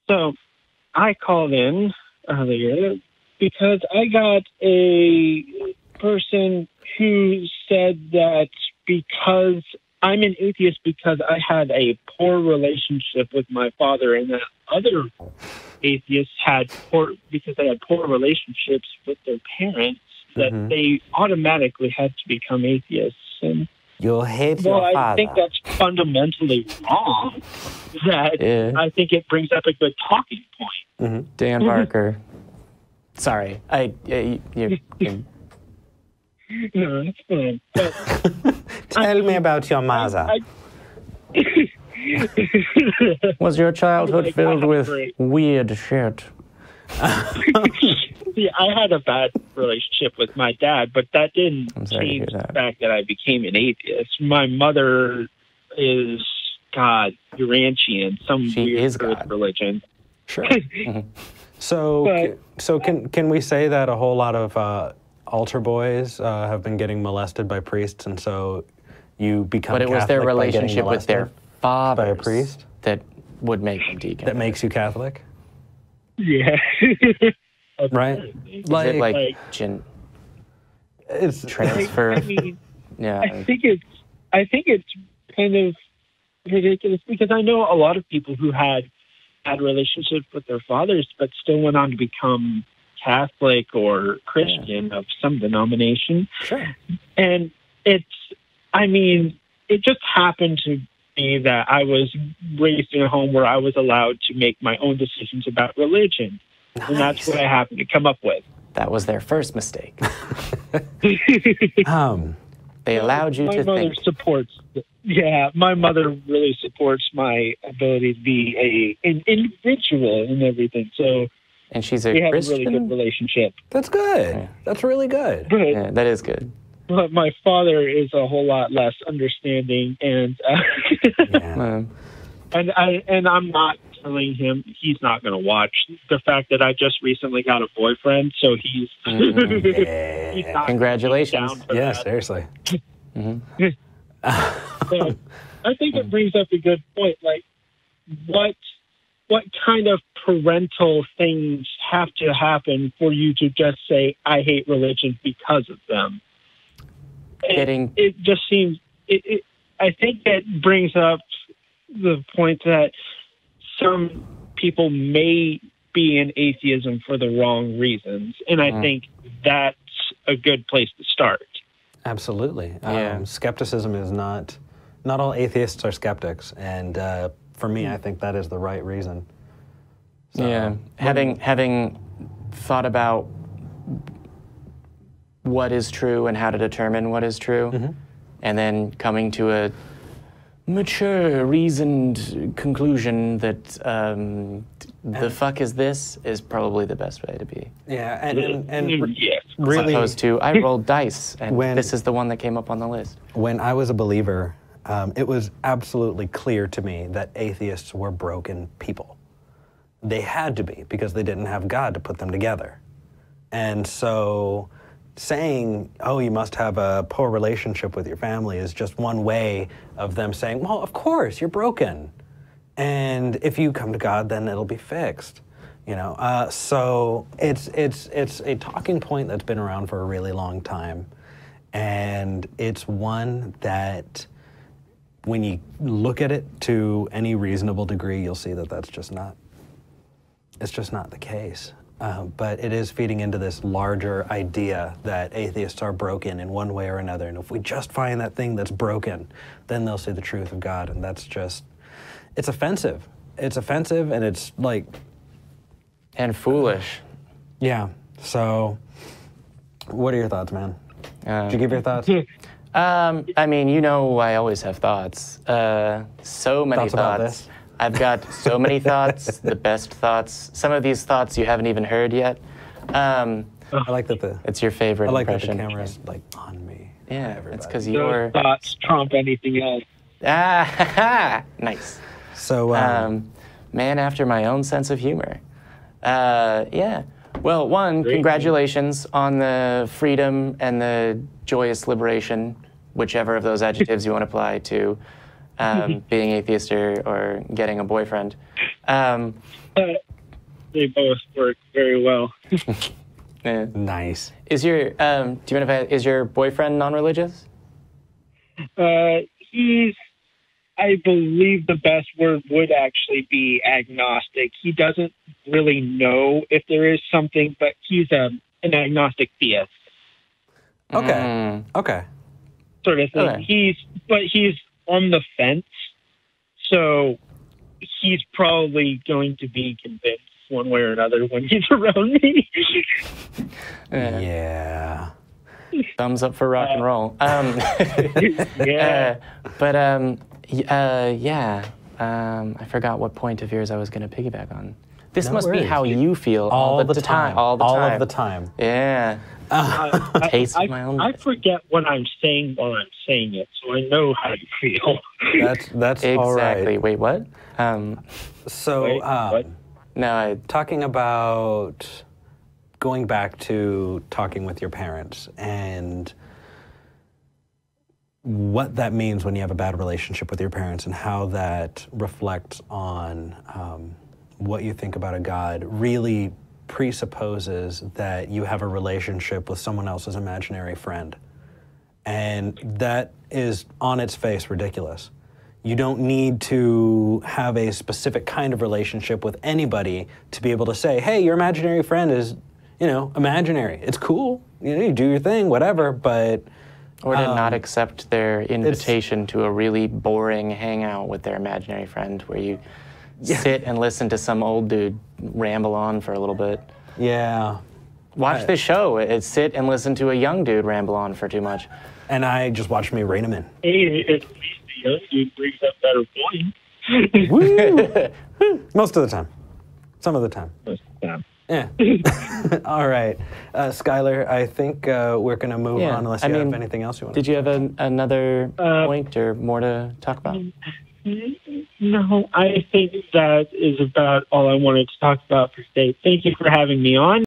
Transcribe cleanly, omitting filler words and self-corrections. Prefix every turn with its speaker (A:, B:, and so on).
A: So I called in earlier because I got a person who said that because I'm an atheist because I had a poor relationship with my father, and that other atheists had because they had poor relationships with their parents, that they automatically had to become atheists. And
B: you'll hate your father.
A: I think that's fundamentally wrong. I think it brings up a good talking point.
C: Dan Barker. Sorry,
A: No, it's fine. But,
B: Tell me about your mother.
C: Was your childhood filled with weird shit?
A: Yeah, I had a bad relationship with my dad, but that didn't change the fact that I became an atheist. My mother is Urantian, some weird earth religion.
B: Sure. So can we say that a whole lot of altar boys have been getting molested by priests, and so you become
C: But it was their
B: Catholic
C: relationship with their father
B: by a priest
C: that would make them deacon.
B: That makes you Catholic?
A: Yeah.
B: Right?
C: Like
B: it's
C: transfer.
A: I mean,
C: yeah.
A: I think it's kind of ridiculous because I know a lot of people who had relationships with their fathers but still went on to become Catholic or Christian of some denomination.
B: Sure.
A: And it just happened to be that I was raised in a home where I was allowed to make my own decisions about religion. Nice. And that's what I happened to come up with.
C: That was their first mistake. They allowed you to think.
A: My mother really supports my ability to be an individual and everything. So,
C: and she's
A: we have
C: Christian?
A: a really good relationship.
B: That's good. Yeah. That's really good.
C: Yeah, that is good.
A: But my father is a whole lot less understanding, and and I'm not telling him he's not going to watch the fact that I just recently got a boyfriend, so he's, he's not
C: congratulations.
A: down for
B: yeah,
A: that.
B: Seriously.
A: So I think it brings up a good point. Like, what kind of parental things have to happen for you to just say, I hate religion because of them? It just seems, I think that brings up the point that some people may be in atheism for the wrong reasons. And I think that's a good place to start.
B: Absolutely. Skepticism is not all atheists are skeptics. And for me, I think that is the right reason. So,
C: having thought about what is true and how to determine what is true, and then coming to a mature, reasoned conclusion that the fuck is this is probably the best way to be.
B: Yeah, and
A: yes.
B: really,
C: as opposed to I rolled dice and this is the one that came up on the list.
B: When I was a believer, it was absolutely clear to me that atheists were broken people. They had to be because they didn't have God to put them together. And so saying, oh, you must have a poor relationship with your family is just one way of them saying, well, of course, you're broken. And if you come to God, then it'll be fixed. You know, so it's a talking point that's been around for a really long time. And it's one that when you look at it to any reasonable degree, you'll see that that's just not, it's just not the case. But it is feeding into this larger idea that atheists are broken in one way or another. And if we just find that thing that's broken, then they'll see the truth of God. And that's just, it's offensive. It's offensive and it's like...
C: And foolish.
B: Yeah. So what are your thoughts, man? Did you give your thoughts?
C: I mean, you know I always have thoughts. So many
B: thoughts. About this?
C: I've got so many thoughts, the best thoughts. Some of these thoughts you haven't even heard yet.
B: I like that
C: it's your favorite impression.
B: I like that the camera's like on me.
C: Yeah, it's because you're...
A: thoughts trump anything else.
C: Nice.
B: So,
C: man after my own sense of humor. Yeah. Well, congratulations on the freedom and the joyous liberation, whichever of those adjectives you want to apply to being atheist or getting a boyfriend.
A: They both work very well.
B: Nice.
C: Is your is your boyfriend non-religious?
A: He's, I believe the best word would actually be agnostic. He doesn't really know if there is something, but he's an agnostic theist.
B: Okay. Okay.
A: Sort of thing.
C: Okay.
A: He's on the fence, so he's probably going to be convinced one way or another when he's around me.
B: Yeah.
C: Thumbs up for rock and roll.
A: Yeah.
C: I forgot what point of yours I was going to piggyback on. This must be
B: worries.
C: how you feel
B: All the time.
C: All
B: of the time.
C: Yeah. Taste my own.
A: I forget what I'm saying while I'm saying it, so I know how you feel.
B: That's
C: exactly.
B: all right.
C: Wait, what?
A: What?
C: No,
B: Talking about going back to talking with your parents and what that means when you have a bad relationship with your parents and how that reflects on what you think about a God really presupposes that you have a relationship with someone else's imaginary friend. And that is on its face ridiculous. You don't need to have a specific kind of relationship with anybody to be able to say, hey, your imaginary friend is, imaginary. It's cool. You do your thing, whatever, but...
C: Or to not accept their invitation to a really boring hangout with their imaginary friend where you sit and listen to some old dude ramble on for a little bit.
B: Yeah.
C: Watch this show. Sit and listen to a young dude ramble on for too much.
B: And I just watched me rein him in.
A: Hey, at least the young dude brings up better points.
B: Woo! Most of the time. Some of the time. Yeah. All right. Skyler, I think we're going to move on unless you have anything else you want to
C: Did you have another point or more to talk about?
A: No, I think that is about all I wanted to talk about for today. Thank you for having me on.